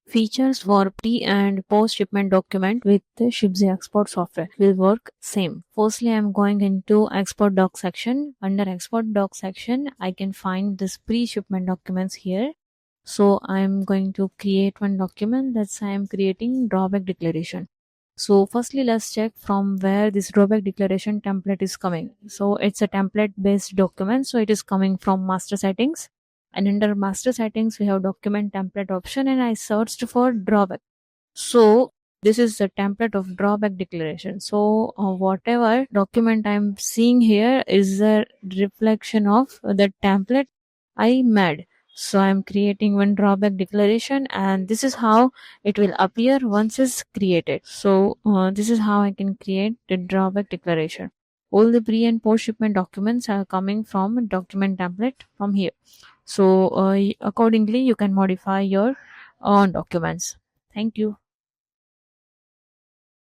Features for pre and post shipment document with the Shipzy Export Software will work same. Firstly, I'm going into Export Doc section. Under Export Doc section, I can find this pre-shipment documents here. So I'm going to create one document. That's I am creating drawback declaration. So firstly, let's check from where this drawback declaration template is coming. So it's a template based document. So it is coming from master settings, and under master settings we have document template option, and I searched for drawback. So this is the template of drawback declaration. So whatever document I'm seeing here is a reflection of the template I made. So I'm creating one drawback declaration, and this is how it will appear once it's created. So this is how I can create the drawback declaration. All the pre and post shipment documents are coming from document template from here. So accordingly you can modify your own documents. Thank you.